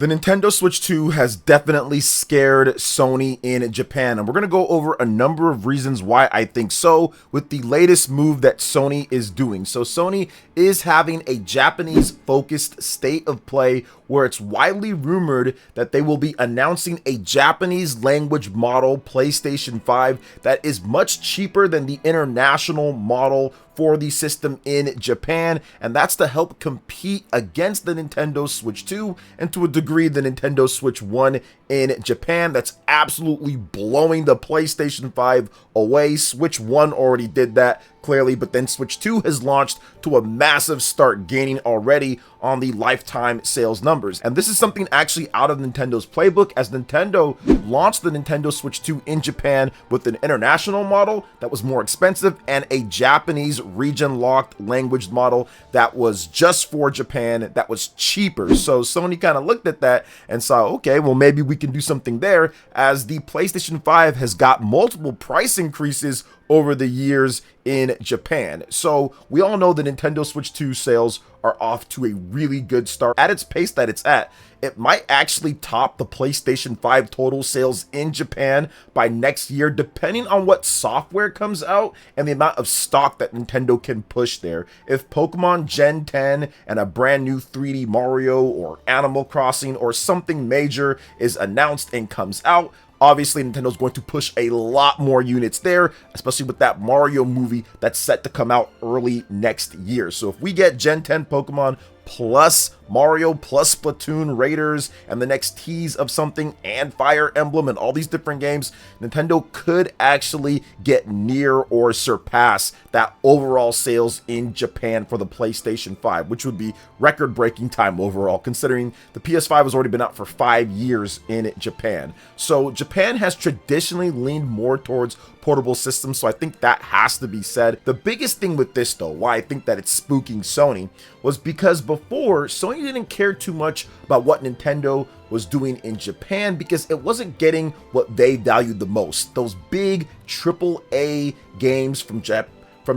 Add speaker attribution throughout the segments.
Speaker 1: The Nintendo Switch 2 has definitely scared Sony in Japan, and we're going to go over a number of reasons why I think so with the latest move that Sony is doing. So Sony is having a Japanese-focused state of play where it's widely rumored that they will be announcing a Japanese language model PlayStation 5 that is much cheaper than the international model for the system in Japan, and that's to help compete against the Nintendo Switch 2 and to a degree the Nintendo Switch 1 in Japan. That's absolutely blowing the PlayStation 5 away. Switch 1 already did that clearly, but then Switch 2 has launched to a massive start, gaining already on the lifetime sales numbers. And this is something actually out of Nintendo's playbook, as Nintendo launched the Nintendo Switch 2 in Japan with an international model that was more expensive and a Japanese region-locked language model that was just for Japan that was cheaper. So Sony kind of looked at that and saw, okay, well, maybe we can do something there, as the PlayStation 5 has got multiple price increases over the years in Japan. So we all know the Nintendo Switch 2 sales are off to a really good start. At its pace that it's at, it might actually top the PlayStation 5 total sales in Japan by next year, depending on what software comes out and the amount of stock that Nintendo can push there. If Pokemon Gen 10 and a brand new 3D Mario or Animal Crossing or something major is announced and comes out, obviously Nintendo's going to push a lot more units there, especially with that Mario movie that's set to come out early next year. So if we get Gen 10 Pokemon plus Mario plus Splatoon, Raiders, and the next tease of something, and Fire Emblem, and all these different games, Nintendo could actually get near or surpass that overall sales in Japan for the PlayStation 5, which would be record-breaking time overall, considering the PS5 has already been out for 5 years in Japan. So Japan has traditionally leaned more towards portable systems, so I think that has to be said. The biggest thing with this, though, why I think that it's spooking Sony, was because before, Sony didn't care too much about what Nintendo was doing in Japan because it wasn't getting what they valued the most. Those big AAA games from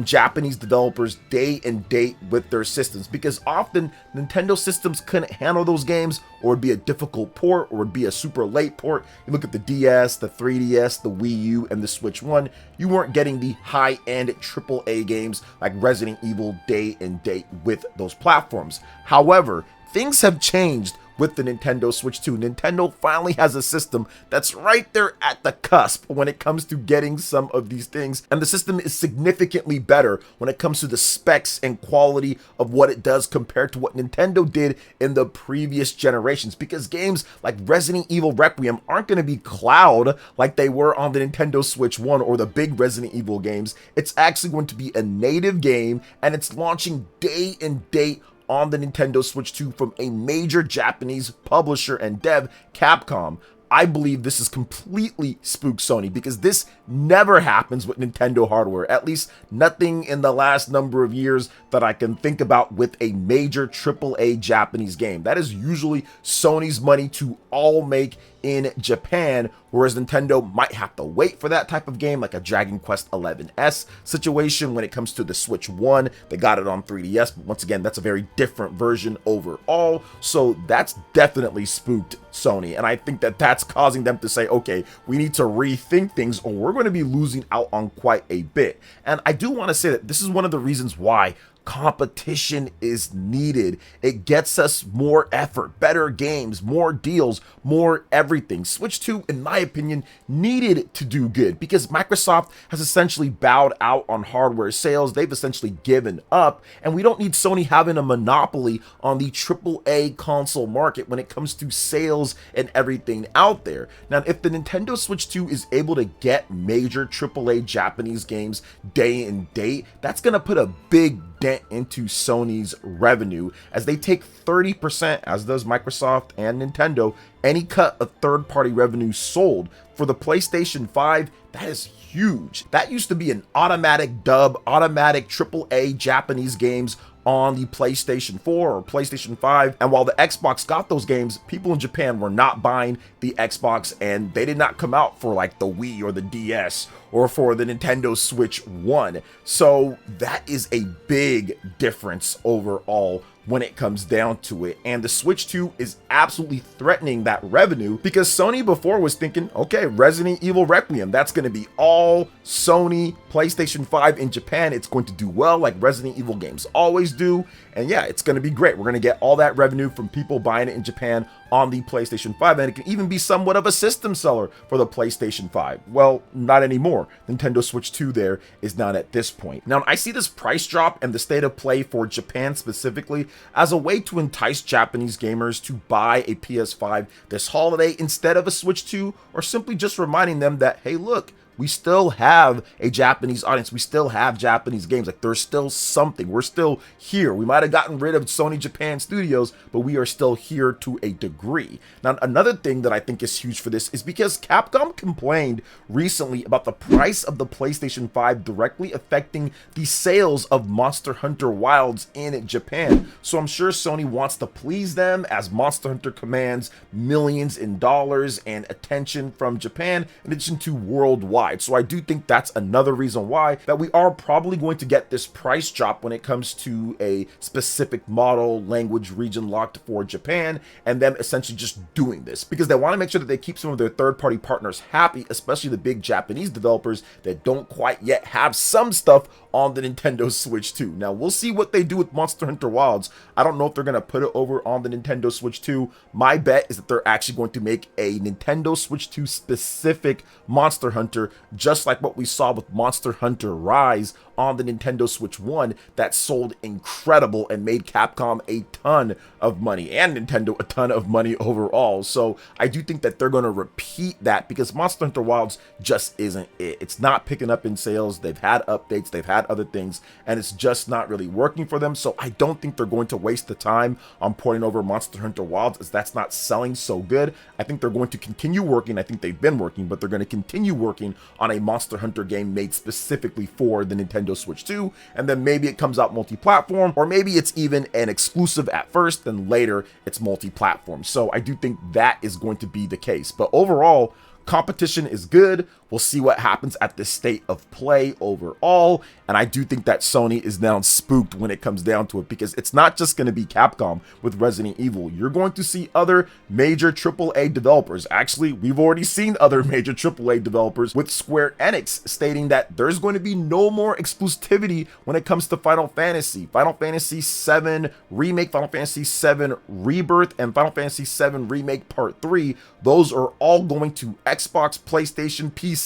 Speaker 1: Japanese developers day and date with their systems, because often Nintendo systems couldn't handle those games, or it'd be a difficult port, or it'd be a super late port. You look at the DS, the 3DS, the Wii U, and the Switch 1, you weren't getting the high-end AAA games like Resident Evil day and date with those platforms. However, things have changed with the Nintendo Switch 2. Nintendo finally has a system that's right there at the cusp when it comes to getting some of these things, and the system is significantly better when it comes to the specs and quality of what it does compared to what Nintendo did in the previous generations, because games like Resident Evil Requiem aren't going to be cloud like they were on the Nintendo Switch 1 or the big Resident Evil games. It's actually going to be a native game, and it's launching day and date on the Nintendo Switch 2 from a major Japanese publisher and dev, Capcom. I believe this is completely spooked Sony, because this never happens with Nintendo hardware, at least nothing in the last number of years that I can think about with a major AAA Japanese game. That is usually Sony's money to all make in Japan, whereas Nintendo might have to wait for that type of game, like a Dragon Quest XI situation when it comes to the Switch 1. They got it on 3DS, but once again, that's a very different version overall. So that's definitely spooked Sony, and I think that that's causing them to say, okay, we need to rethink things, or we're going to be losing out on quite a bit. And I do want to say that this is one of the reasons why competition is needed. It gets us more effort, better games, more deals, more everything. Switch 2, in my opinion, needed to do good because Microsoft has essentially bowed out on hardware sales. They've essentially given up, and we don't need Sony having a monopoly on the AAA console market when it comes to sales and everything out there. Now, if the Nintendo Switch 2 is able to get major AAA Japanese games day and date, that's going to put a big dent into Sony's revenue, as they take 30%, as does Microsoft and Nintendo, any cut of third-party revenue sold. For the PlayStation 5, that is huge. That used to be an automatic dub, automatic AAA Japanese games on the PlayStation 4 or PlayStation 5, and while the Xbox got those games, people in Japan were not buying the Xbox, and they did not come out for like the Wii or the DS or for the Nintendo Switch 1. So that is a big difference overall when it comes down to it. And the Switch 2 is absolutely threatening that revenue, because Sony before was thinking, okay, Resident Evil Requiem, that's going to be all Sony PlayStation 5 in Japan. It's going to do well like Resident Evil games always do. And yeah, it's going to be great. We're going to get all that revenue from people buying it in Japan on the PlayStation 5, and it can even be somewhat of a system seller for the PlayStation 5. Well, not anymore. Nintendo Switch 2 there is not at this point. Now, I see this price drop and the state of play for Japan specifically as a way to entice Japanese gamers to buy a PS5 this holiday instead of a Switch 2, or simply just reminding them that, hey, look, we still have a Japanese audience. We still have Japanese games. Like, there's still something. We're still here. We might have gotten rid of Sony Japan Studios, but we are still here to a degree. Now, another thing that I think is huge for this is because Capcom complained recently about the price of the PlayStation 5 directly affecting the sales of Monster Hunter Wilds in Japan. So I'm sure Sony wants to please them, as Monster Hunter commands millions in dollars and attention from Japan, in addition to worldwide. So I do think that's another reason why that we are probably going to get this price drop when it comes to a specific model, language, region locked for Japan, and them essentially just doing this because they want to make sure that they keep some of their third-party partners happy, especially the big Japanese developers that don't quite yet have some stuff on the Nintendo Switch 2. Now, we'll see what they do with Monster Hunter Wilds. I don't know if they're going to put it over on the Nintendo Switch 2. My bet is that they're actually going to make a Nintendo Switch 2 specific Monster Hunter, just like what we saw with Monster Hunter Rise on the Nintendo Switch 1 that sold incredible and made Capcom a ton of money, and Nintendo a ton of money overall. So I do think that they're going to repeat that because Monster Hunter Wilds just isn't it. It's not picking up in sales. They've had updates, they've had other things, and it's just not really working for them. So I don't think they're going to waste the time on porting over Monster Hunter Wilds, as that's not selling so good. I think they're going to continue working. I think they've been working, but they're going to continue working on a Monster Hunter game made specifically for the Nintendo Switch 2, and then maybe it comes out multi-platform, or maybe it's even an exclusive at first, then later it's multi-platform. So I do think that is going to be the case. But overall, competition is good. We'll see what happens at the state of play overall. And I do think that Sony is now spooked when it comes down to it, because it's not just going to be Capcom with Resident Evil. You're going to see other major AAA developers. Actually, we've already seen other major AAA developers with Square Enix stating that there's going to be no more exclusivity when it comes to Final Fantasy. Final Fantasy VII Remake, Final Fantasy VII Rebirth, and Final Fantasy VII Remake Part 3. Those are all going to Xbox, PlayStation, PC,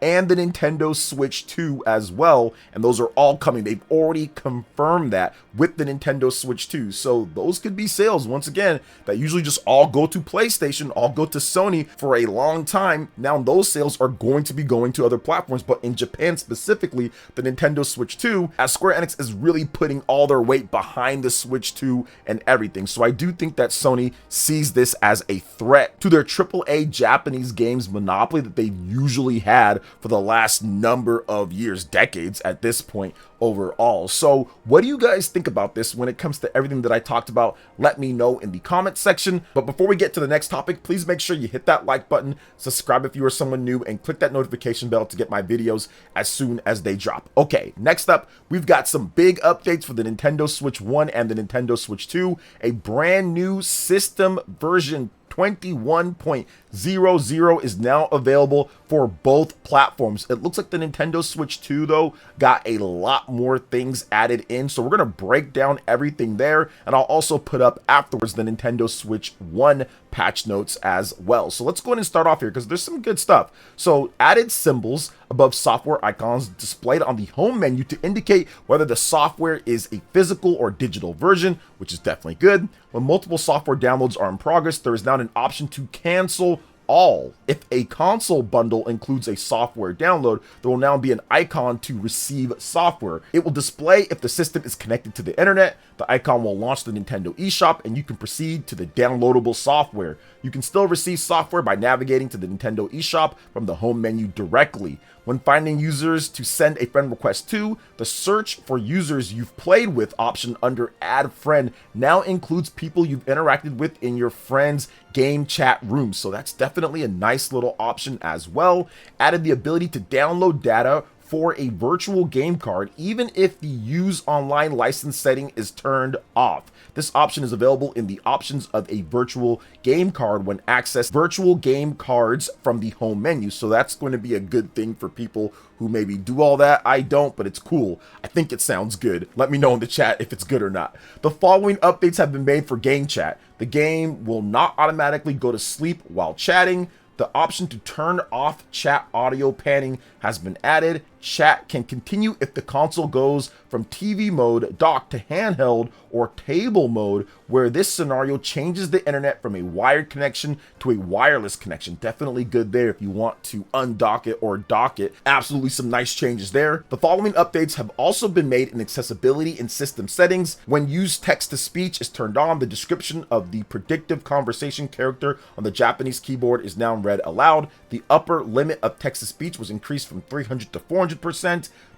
Speaker 1: and the Nintendo Switch 2 as well, and those are all coming. They've already confirmed that with the Nintendo Switch 2, so those could be sales, once again, that usually just all go to PlayStation, all go to Sony for a long time. Now those sales are going to be going to other platforms, but in Japan specifically, the Nintendo Switch 2, as Square Enix is really putting all their weight behind the Switch 2 and everything. So I do think that Sony sees this as a threat to their AAA Japanese games monopoly that they've usually had for the last number of years, decades at this point overall. So what do you guys think about this when it comes to everything that I talked about? Let me know in the comment section. But before we get to the next topic, please make sure you hit that like button, subscribe if you are someone new, and click that notification bell to get my videos as soon as they drop. Okay, next up, we've got some big updates for the Nintendo Switch 1 and the Nintendo Switch 2. A brand new system version 21.00 is now available for both platforms. It looks like the Nintendo Switch 2 though got a lot more things added in, so we're going to break down everything there, and I'll also put up afterwards the Nintendo Switch 1 patch notes as well. So let's go ahead and start off here because there's some good stuff. So added symbols above software icons displayed on the home menu to indicate whether the software is a physical or digital version, which is definitely good. When multiple software downloads are in progress, there is now an option to cancel all. If a console bundle includes a software download, there will now be an icon to receive software. It will display if the system is connected to the internet. The icon will launch the Nintendo eShop, and you can proceed to the downloadable software. You can still receive software by navigating to the Nintendo eShop from the home menu directly. When finding users to send a friend request to, the search for users you've played with option under Add Friend now includes people you've interacted with in your friends' game chat rooms. So that's definitely a nice little option as well. Added the ability to download data for a virtual game card, even if the use online license setting is turned off. This option is available in the options of a virtual game card when access virtual game cards from the home menu. So that's going to be a good thing for people who maybe do all that. I don't, but it's cool. I think it sounds good. Let me know in the chat if it's good or not. The following updates have been made for game chat. The game will not automatically go to sleep while chatting. The option to turn off chat audio panning has been added. Chat can continue if the console goes from TV mode, dock to handheld, or table mode, where this scenario changes the internet from a wired connection to a wireless connection. Definitely good there if you want to undock it or dock it. Absolutely some nice changes there. The following updates have also been made in accessibility and system settings. When use text-to-speech is turned on, the description of the predictive conversation character on the Japanese keyboard is now read aloud. The upper limit of text-to-speech was increased from 300 to 400%.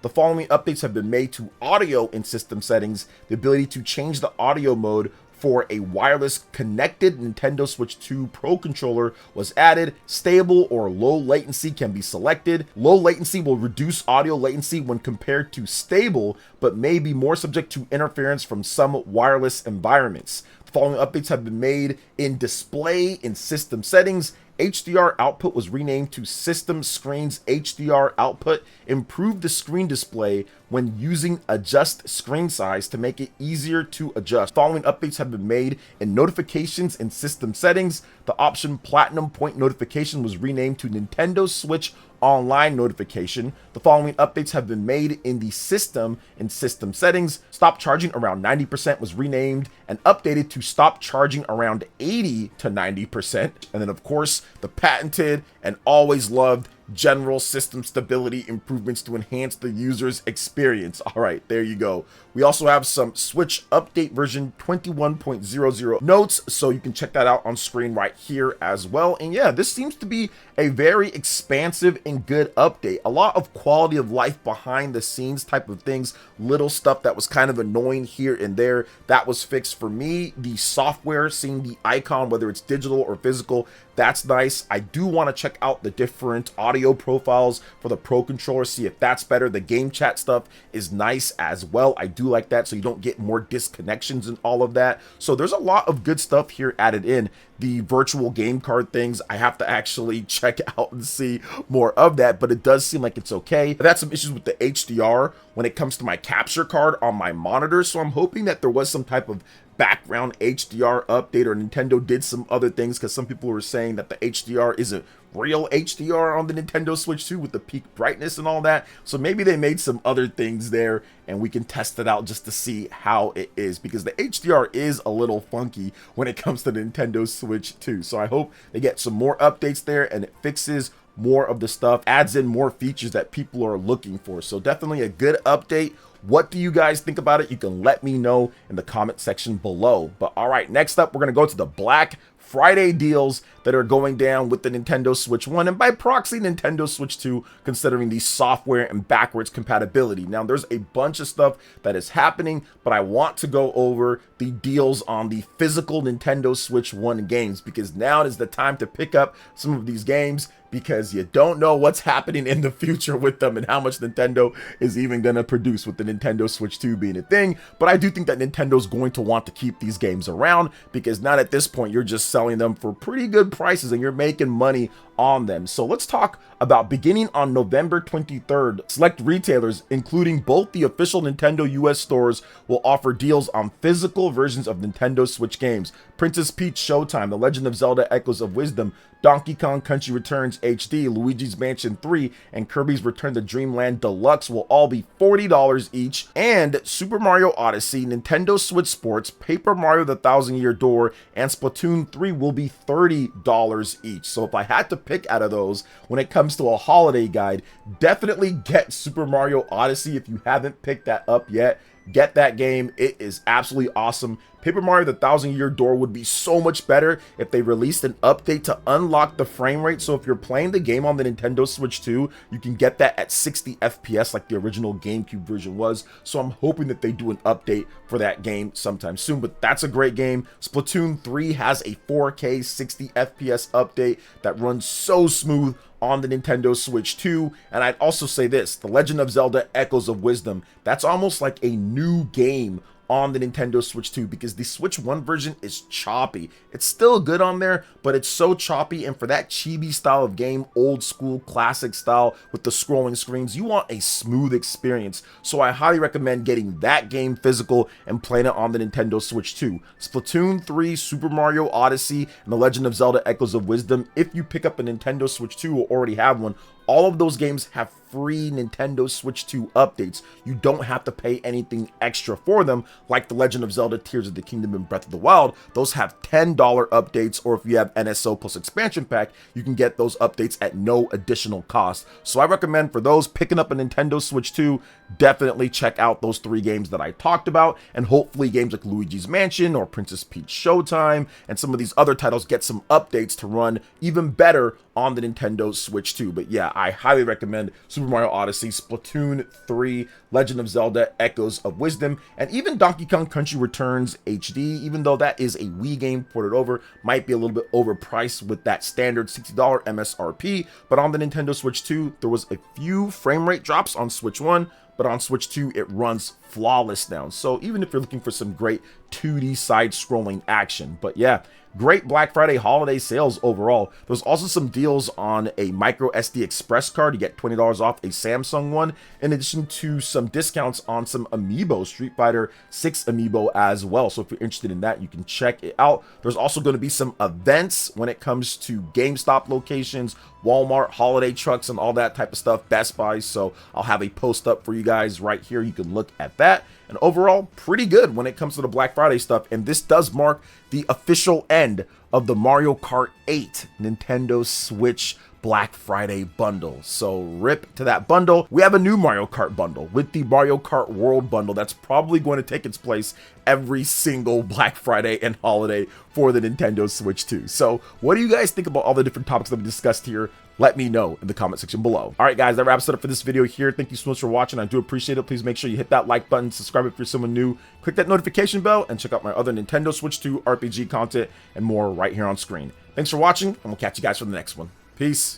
Speaker 1: The following updates have been made to audio in system settings. The ability to change the audio mode for a wireless connected Nintendo Switch 2 Pro controller was added. Stable or low latency can be selected. Low latency will reduce audio latency when compared to stable, but may be more subject to interference from some wireless environments. The following updates have been made in display in system settings. HDR output was renamed to System Screens HDR output. Improved the screen display when using adjust screen size to make it easier to adjust. Following updates have been made in notifications and system settings. The option Platinum Point Notification was renamed to Nintendo Switch Online Notification. The following updates have been made in the system and system settings. Stop charging around 90% was renamed and updated to stop charging around 80 to 90%. And then of course, the patented and always loved general system stability improvements to enhance the user's experience. All right, there you go. We also have some Switch update version 21.00 notes, so you can check that out on screen right here as well. And yeah, this seems to be a very expansive and good update. A lot of quality of life behind the scenes type of things, little stuff that was kind of annoying here and there, that was fixed for me. The software, seeing the icon, whether it's digital or physical, that's nice. I do want to check out the different audio profiles for the Pro Controller, see if that's better. The game chat stuff is nice as well. I do like that, so you don't get more disconnections and all of that. So there's a lot of good stuff here added in. The virtual game card things, I have to actually check out and see more of that, but it does seem like it's okay. I've had some issues with the HDR when it comes to my capture card on my monitor, so I'm hoping that there was some type of background HDR update, or Nintendo did some other things, because some people were saying that the HDR isn't real HDR on the Nintendo Switch 2 with the peak brightness and all that. So maybe they made some other things there and we can test it out just to see how it is, because the HDR is a little funky when it comes to the Nintendo Switch 2. So I hope they get some more updates there and it fixes more of the stuff, adds in more features that people are looking for. So definitely a good update. What do you guys think about it? You can let me know in the comment section below. But all right, next up, we're going to go to the Black Friday deals that are going down with the Nintendo Switch 1 and by proxy Nintendo Switch 2, considering the software and backwards compatibility. Now there's a bunch of stuff that is happening, but I want to go over the deals on the physical Nintendo Switch 1 games, because now is the time to pick up some of these games, because you don't know what's happening in the future with them and how much Nintendo is even going to produce with the Nintendo Switch 2 being a thing. But I do think that Nintendo's going to want to keep these games around, because not at this point, you're just selling them for pretty good prices and you're making money on them. So let's talk about beginning on November 23rd. Select retailers, including both the official Nintendo US stores, will offer deals on physical versions of Nintendo Switch games. Princess Peach Showtime, The Legend of Zelda Echoes of Wisdom, Donkey Kong Country Returns HD, Luigi's Mansion 3, and Kirby's Return to Dreamland Deluxe will all be $40 each. And Super Mario Odyssey, Nintendo Switch Sports, Paper Mario The Thousand Year Door, and Splatoon 3 will be $30 each. So if I had to pick out of those when it comes to a holiday guide, definitely get Super Mario Odyssey if you haven't picked that up yet. Get that game. It is absolutely awesome. Paper Mario The Thousand Year Door would be so much better if they released an update to unlock the frame rate. So if you're playing the game on the Nintendo Switch 2, you can get that at 60 FPS like the original GameCube version was. So I'm hoping that they do an update for that game sometime soon, but that's a great game. Splatoon 3 has a 4K 60 FPS update that runs so smooth on the Nintendo Switch 2. And I'd also say this, The Legend of Zelda Echoes of Wisdom, that's almost like a new game on the Nintendo Switch 2 because the Switch 1 version is choppy. It's still good on there, but it's so choppy, and for that chibi style of game, old school classic style with the scrolling screens, you want a smooth experience. So I highly recommend getting that game physical and playing it on the Nintendo Switch 2. Splatoon 3, Super Mario Odyssey, and The Legend of Zelda Echoes of Wisdom, if you pick up a Nintendo Switch 2 or already have one, all of those games have free Nintendo Switch 2 updates. You don't have to pay anything extra for them, like The Legend of Zelda Tears of the Kingdom and Breath of the Wild. Those have $10 updates, or if you have NSO plus expansion pack, you can get those updates at no additional cost. So I recommend for those picking up a Nintendo Switch 2, definitely check out those 3 games that I talked about, and hopefully games like Luigi's Mansion or Princess Peach Showtime and some of these other titles get some updates to run even better on the Nintendo Switch 2. But yeah, I highly recommend Super Mario Odyssey, Splatoon 3, Legend of Zelda Echoes of Wisdom, and even Donkey Kong Country Returns HD, even though that is a Wii game ported over, might be a little bit overpriced with that standard $60 MSRP, but on the Nintendo Switch 2, there was a few frame rate drops on Switch 1, but on Switch 2, it runs flawless now. So even if you're looking for some great 2D side-scrolling action, but yeah, great Black Friday holiday sales overall. There's also some deals on a micro SD Express card. You get $20 off a Samsung one, in addition to some discounts on some Amiibo, Street Fighter 6 Amiibo as well. So if you're interested in that, you can check it out. There's also going to be some events when it comes to GameStop locations, Walmart, holiday trucks, and all that type of stuff, Best Buy. So I'll have a post up for you guys right here. You can look at that. And overall, pretty good when it comes to the Black Friday stuff. And this does mark the official end of the Mario Kart 8 Nintendo Switch Black Friday bundle. So rip to that bundle. We have a new Mario Kart bundle with the Mario Kart World bundle that's probably going to take its place every single Black Friday and holiday for the Nintendo Switch 2. So what do you guys think about all the different topics that we discussed here? Let me know in the comment section below. All right, guys, that wraps it up for this video here. Thank you so much for watching. I do appreciate it. Please make sure you hit that like button, subscribe if you're someone new, click that notification bell, and check out my other Nintendo Switch 2 RPG content and more right here on screen. Thanks for watching, and we'll catch you guys for the next one. Peace.